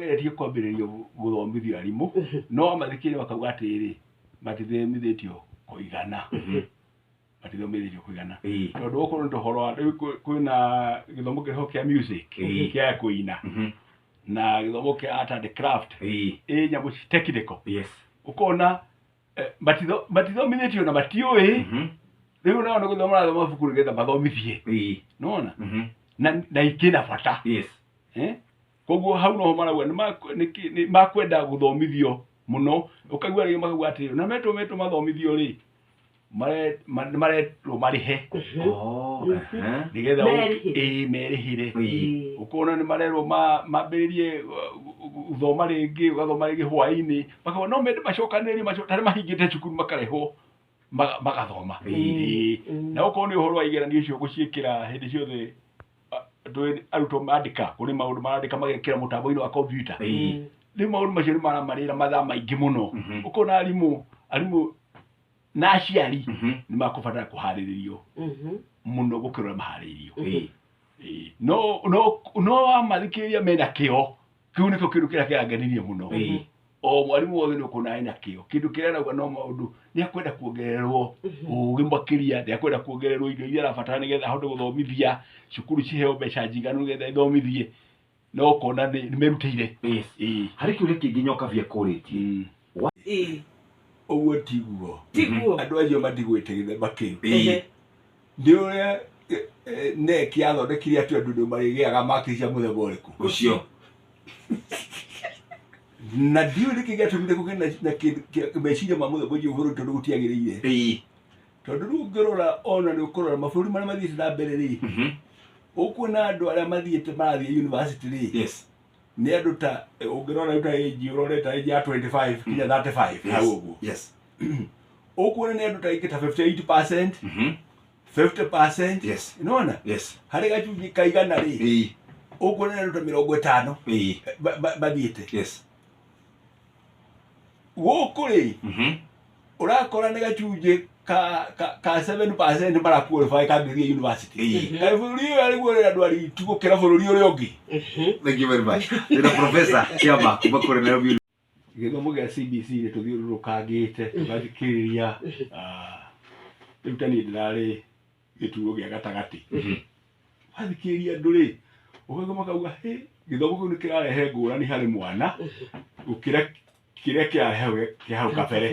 mageretie kwambĩrĩrio gũthomithio arimũ no mathikĩrĩria bakauga atĩrĩ matithomithĩtio kũigana matithomithĩtio kũigana tondũ okorwo nĩ ũhoro wa kwĩna gĩthomo kĩho kĩa music kĩa kũina na gĩthomo kĩa art and craft nyamũ technical ũkona matithomithĩtio na matiũĩ rĩu nao nĩ gũthoma mabuku nĩgetha mathomithie nona na ikĩna bata koguo hau noho marauga nĩ makwenda gũthomithio mũno ũkaigua rĩngĩ makauga atĩrĩ na metwo mathomithio rĩ maretwo marĩhe nĩgetha merĩhĩre ũkona nĩ marerwo mambĩrĩrie gũthoma rĩngĩ ũgathoma rĩngĩ hwaĩ-inĩ makauga no mende macokanĩrĩrie tarĩ mahingĩte cukuru makarehwo magathoma na okorwo nĩ ũhoro wa igeranio icio gũciĩkĩra hĩndĩ ciothe arutwo mandĩka kũrĩ maũndũ marandĩka magekĩra mũtambo-inĩ wa kompiuta rĩu maũndũ macio nĩ maramarĩra mathaa maingĩ mũno ũkona arimũ na aciari nĩ makũbatara kũharĩrĩrio mũno gũkĩra maharĩrĩrio no wamathikĩrĩria mena kĩo kĩu nĩkĩo kĩndũ kĩrĩa kĩrangenirie mũno o mwarimũ wothe nĩ ũkuona ena kĩo kĩndũ kĩrĩa arauga no maũndũ nĩ akwenda kuongererwo ũgĩ makĩria nĩ akwenda kuongererwo indo iria arabatara nĩgetha ahote gũthomithia cukuru ciheo mbeca njiganu nĩgetha ithomithie no ũkona nĩ merutĩire harĩ kĩũria kĩngĩ nyoka bia kũrĩtie ũguo tiguo andũ acio matigwĩte gĩthemba kĩu nĩ ũrĩa neki yathondekire atĩ andũ nĩ marĩgĩaga maki cia mũthemba ũrĩkũ ũcio na ndiũ nĩ kĩgĩatũmire kũgĩe na meciria ma mũthemba ũcio bũrũri tondũ gũtiagĩrĩire tondũ rĩu ũngĩrora ona nĩ ũkũrora mabũrũri marĩa mathiĩte na mbere rĩ ũkuona andũ arĩa mathiĩte marathiĩ university rĩ nĩ andũ ta ũngĩrora rĩu ta aingi ũrore ta aingi ya 25 kinya 35 hau ũguo ũkuona nĩ andũ ta aingi ta 58% 50% nĩwona harĩ gacunjĩ ka igana rĩ ũkuona nĩ andũ ta 50 mathiĩte gũkũ rĩ ũrakora nĩ gacunjĩ ka 7% marakualify kambĩrĩria university kaĩ bũrũri ũyũ arĩguo rĩ andũ aritũ gũkĩra bũrũri ũrĩa ũngĩ thank you very much nĩ professor Kiama kuma kũrĩ Nairobi gĩthomo gĩa CBC nĩ tũthiũrũrũkangĩte tũgathikĩrĩria rĩu ta niĩ ndĩrarĩ gĩturwo gĩa gatagatĩ wathikĩrĩria andũ rĩ ũkaigua makauga gĩthomo kĩu nĩ kĩrarehe ngũrani harĩ mwana gũkĩra kĩrĩa kĩrarehe kĩa hau kabere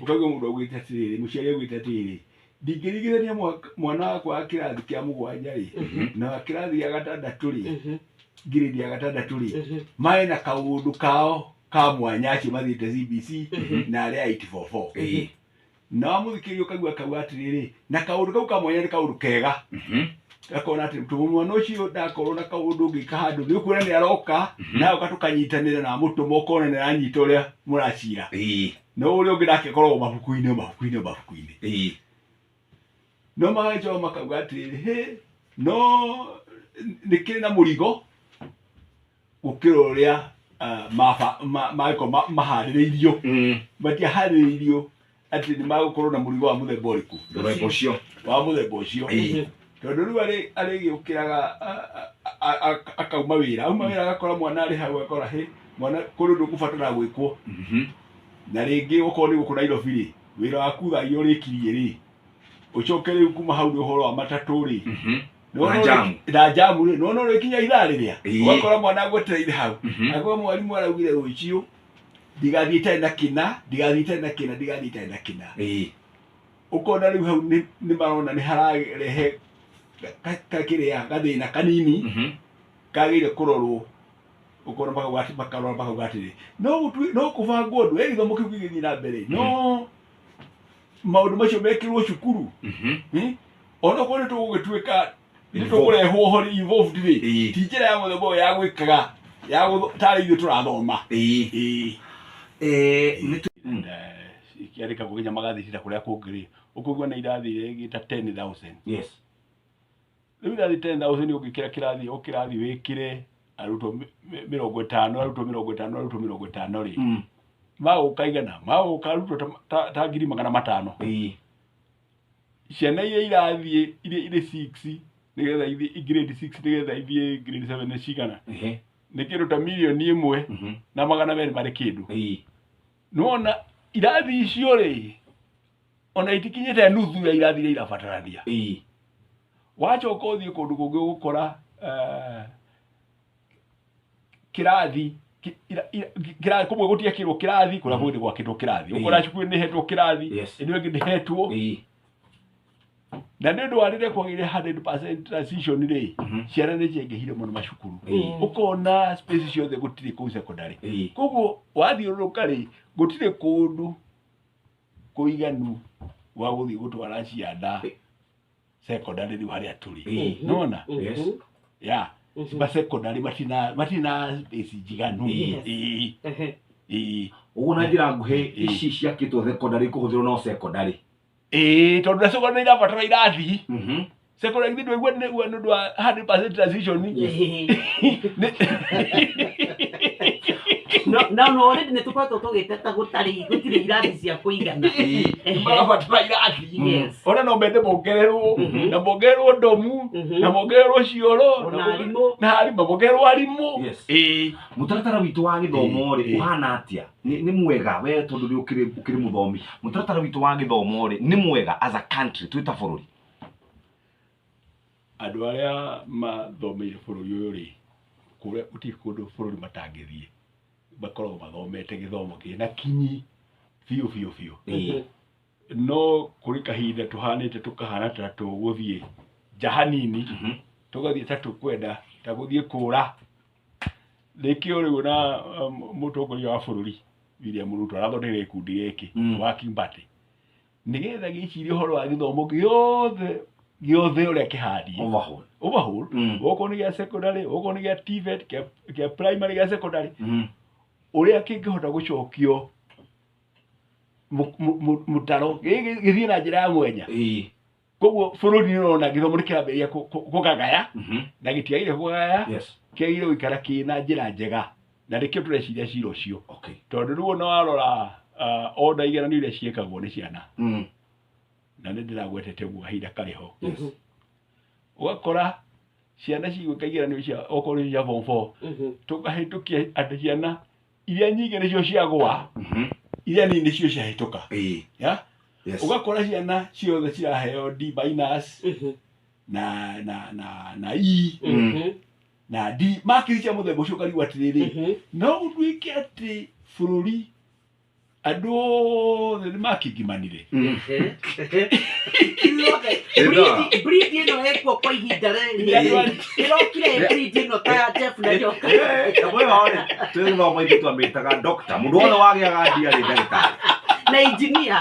ũkaigua mũndũ augĩte atĩrĩrĩ mũciari augĩte atĩrĩrĩ ndingĩringithania mwana wakwa wa kĩrathi kĩa mũgwanja rĩ na kĩrathi gĩa gatandatũ rĩ ngirĩndi ya gatandatũ rĩ marĩ na kaũndũ kao ka mwanya acio mathiĩte CBC na arĩa 844 na wamũthikĩrĩria ũkaigua akauga atĩrĩrĩ na kaũndũ kau ka mwanya nĩ kaũndũ kega akona atĩ mwana ũcio ndakorwo na kaũndũ ũngĩka handũ nĩ ũkuona nĩ aroka nawe ũkakanyitanĩra na mũtũma ũkona nĩ aranyita ũrĩa mũracira no ũrĩa ũngĩ nake akoragwo mabuku-inĩ no magacoka makauga atĩrĩrĩ no nĩ kĩrĩ na mũrigo gũkĩra ũrĩa maharĩrĩirio matiaharĩrĩirio atĩ nĩ magũkorwo na mũrigo wa mũthemba ũrĩkũ wa mũthemba ũcio tondũ rĩu arĩgĩũkĩraga akauma wĩra agakora mwana arĩ hau akora mwana kũrĩ ũndũ ũkũbatara gwĩkwo na rĩngĩ okorwo nĩ gũkũ Nairobi rĩ wĩra waku thaa iria ũrĩkirie rĩ ũcoke rĩu kuma hau nĩ ũhoro wa matatũ rĩ na jamu rĩ no rĩkinya ithaa rĩrĩa ũgakora mwana agwetereire hau agwa mwarimũ araugire rũciũ ndigathiĩte na kĩna ũkona rĩu hau nĩ marona nĩ hararehe kakĩrĩa gathĩna kanini kagĩrĩire kũrorwo ũkona makauga atĩrĩ no kũbangwo ũndũ gĩthomo kĩu gĩgĩthiĩ na mbere no maũndũ macio mekĩrwo cukuru ona okorwo nĩ tũgũgĩtuĩka nĩ tũkũrehwo ho involved rĩ ti njĩra ya mũthemba ũyũ ya gwĩkaga tarĩ ithuĩ tũrathoma ikĩandĩka kũginya magathĩcira kũrĩa kũngĩ rĩ ũkũigua na irathi rĩngĩ ta 10,000 rĩu irathi 10,000 ũngĩkĩra kĩrathi wĩkĩre arutwo 50 rĩ magũka igana magũka arutwo ta 500,000 ciana iria irathiĩ irĩ 6 nĩgetha ithiĩ grade 6 nĩgetha ithiĩ grade 7 nĩ cigana nä kä ndå ta mirioni ĩmwe na magana merĩ marĩ kĩndũ. Nĩwona irathi icio rĩ, ona itikinyĩte nuthu ya irathi iria irabatarania. Wacoka ũthiĩ kũndũ kũngĩ ũgũkora kĩrathi kũmwe gũtiekĩrwo kĩrathi, kũrĩa kũngĩ gwakĩtwo kĩrathi. Ũkora cukuru nĩhetwo kĩrathi, ĩno ĩngĩ ndĩhetwo. Na nĩ ũndũ wa rĩrĩa kwagĩire 100% transition rĩ, ciana nĩ ciaingĩhire mũno macukuru. Ũkona space ciothe gũtirĩ kũu secondary. Koguo wathiũrũrũka rĩ, gũtirĩ kũndũ kũiganu wa gũthiĩ gũtwara ciana secondary rĩu harĩa tũrĩ. Nona? Ya, ciba secondary matina space njiganu. Ũguo na njĩra nguhĩ ici ciakĩtwo secondary kũhũthĩrwo no secondary. Tondũ na secondary irabatara irathi. Secondary ndio igwe nĩ ũndũ wa 100% transition. No already nĩ tũkoragwo tũgĩteta gũtirĩ irathi cia kũigana. Marabatara irathi. Ona no mende mongererwo, na mongererwo ndomu, na mongererwo cioro, na arimũ mongererwo arimũ. Mũtaratara witũ wa gĩthomo rĩ ũhana atĩa? Nĩ mwega we tondũ nĩ ũkĩrĩ mũthomi. Mũtaratara witũ wa gĩthomo rĩ nĩ mwega as a country twĩ ta bũrũri? Andũ arĩa mathomeire bũrũri ũyũ rĩ, kũrĩa gũtirĩ kũndũ bũrũri matangĩthiĩ, bakoragwo mathomete gĩthomo kĩna kinyi biũ. No kũrĩ kahinda tũhanĩte tũkahana ta tũgũthiĩ nja hanini, tũgathiĩ ta tũkwenda ta gũthiĩ kũra. Nĩkĩo rĩu na mũtongoria wa bũrũri William Ruto arathondekire gĩkundi gĩkĩ working party, nĩgetha gĩcirie ũhoro wa gĩthomo gĩothe ũrĩa kĩhandie. Overhaul. Okorwo nĩ gĩa secondary, okorwo nĩ gĩa TVET, gĩa primary, gĩa secondary, ũrĩa kĩngĩhota gũcokio mũtaro gĩthiĩ na njĩra ya mwenya. Koguo bũrũri nĩ ũrona gĩthomo nĩ kĩrambĩrĩria kũgagaya, na gĩtiagĩrĩire kũgagaya, kĩagĩrĩire gũikara kĩna njĩra njega, na nĩkĩo tũreciria cira ũcio. Tondũ rĩu ona warora ona igeranio iria ciĩkagwo nĩ ciana, na nĩ ndĩragwetete guo kahinda karĩ ho, ũgakora ciana cigwĩka igeranio cia okorwo nĩ cia form 4, tũkahĩtũkia atĩ ciana iria nyingĩ nĩcio ciagũa, iria nini nĩcio ciahĩtũka. Ũgakora ciana ciothe ciraheo D- na E na D, makiri cia mũthemba ũcio ũkarigwo atĩrĩrĩ, no gũtuĩke atĩ bũrũri andũ othe nĩ makĩngimanire. Breed ĩno ĩkuo kwa ihinda rĩrĩ ĩrokire breed ĩno ta Jeff na Nyoka. Twĩ gĩthomo ithuĩ twamĩtaga doctor, mũndũ wothe wagĩaga ndia arĩ ndagĩtarĩ na engineer.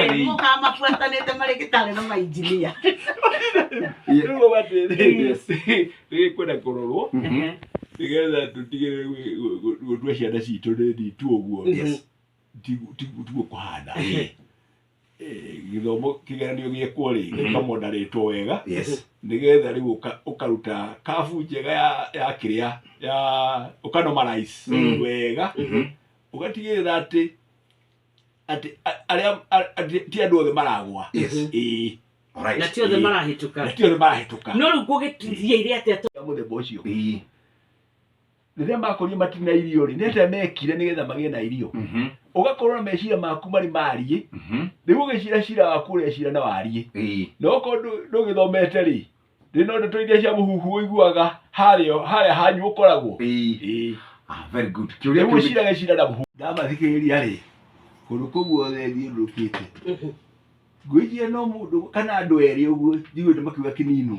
Nĩ mũka mabuatanĩte marĩ gĩtarĩ na ma-engineer. Rĩu atĩrĩrĩ, nĩgĩkwenda kũrorwo nĩgetha tũtigĩrĩre gũtua ciana citũ nĩ nditu ũguo, tiguo kũhanda. Gĩthomo kĩgeranio gĩekwo rĩ gĩkamoderĩtwo wega, nĩgetha rĩu ũkaruta kabu njega ya kĩrĩa ũkanomalize wega, ũgatigĩrĩra atĩ arĩa ti andũ othe maragwa, na ti othe marahĩtũka. No rĩu gũgĩthiĩire atĩa mũthemba ũcio rĩrĩa makũrio matina irio rĩ, nĩta mekire nĩgetha magĩe na irio. Ũgakorwo na meciria maku marĩ mariĩ, rĩu ũgĩcira cira waku ũrĩa cira na wariĩ. Na okorwo ndũgĩthomete rĩ, no ndeto iria cia mũhuhu ũiguaga harĩa hanyu ũkoragwo. Very good. Rĩu ũciraga cira na mũhuhu. Ndamathikĩrĩria rĩ, kũndũ kũu guothe thiũrũrũkĩte, ngwĩciria no mũndũ kana andũ erĩ ũguo njiguĩte makiuga kĩninũ,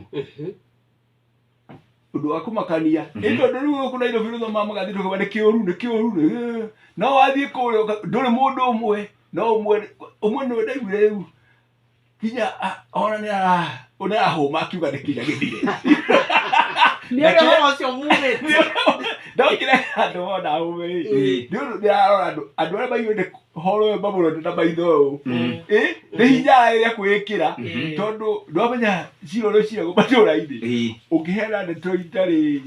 ũndũ wa kũmakania. Tondũ rĩu gũkũ Nairobi rũthoma magathĩ tũkauga nĩ kĩũru, no wathiĩ kũrĩa ndũrĩ mũndũ ũmwe, no ũmwe nĩwe ndaiguire rĩu kinya ona nĩarahũma akiuga nĩ kinya gĩthire. Nĩũrĩa ũcio mumĩte ndokire andũ ona hũme nĩ ũndũ ndĩrarora andũ arĩa maiguĩte horo ĩyo mamũrote na maitho ũũ, nĩ hinya ĩrĩa kwĩĩkĩra, tondũ ndwamenya cira ũrĩa ũciragwo matũũra-inĩ ũngĩheana ndeto itarĩ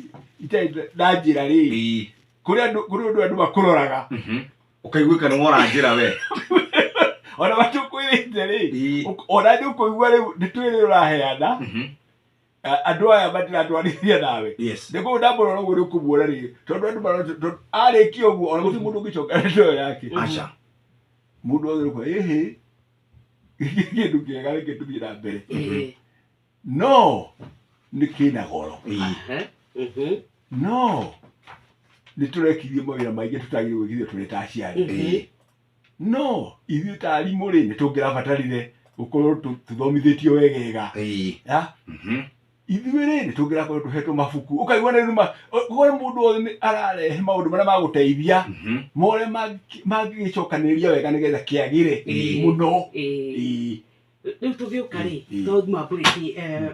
na njĩra rĩ, kũrĩ andũ makũroraga ũkaiguĩka nĩ wora njĩra we. Ona matũkwĩrĩte rĩ, ona nĩ ũkũigua rĩu ndeto ĩrĩa ũraheana andå aya matiratwarithia nawe nä kå ndambå rora å guo nä å kå muona rä tondå arä kia å guo ona gå tirä må ndå å ngä coka ndoyo yake må ndå othe kwa ä kä ndå kä ega rä kä tå thiä na mbere no nä kä na goro no nä tå rekithie mawä ra maingä tå tagä rä gwä kithio tå rä ta aciari no ithuä ta arimå rä nä tå ngä rabatarire gå korwo tå thomithä tio wegega ithuä rä nä tå ngä rakorwo tå hetwo mabuku å kaigua nä kore må ndå othe ararehe maå ndå marä a magå teithia more mangä gä cokanä ria wega nä getha kä agä re må no rä u tå gä å ka rä to thima mbå rä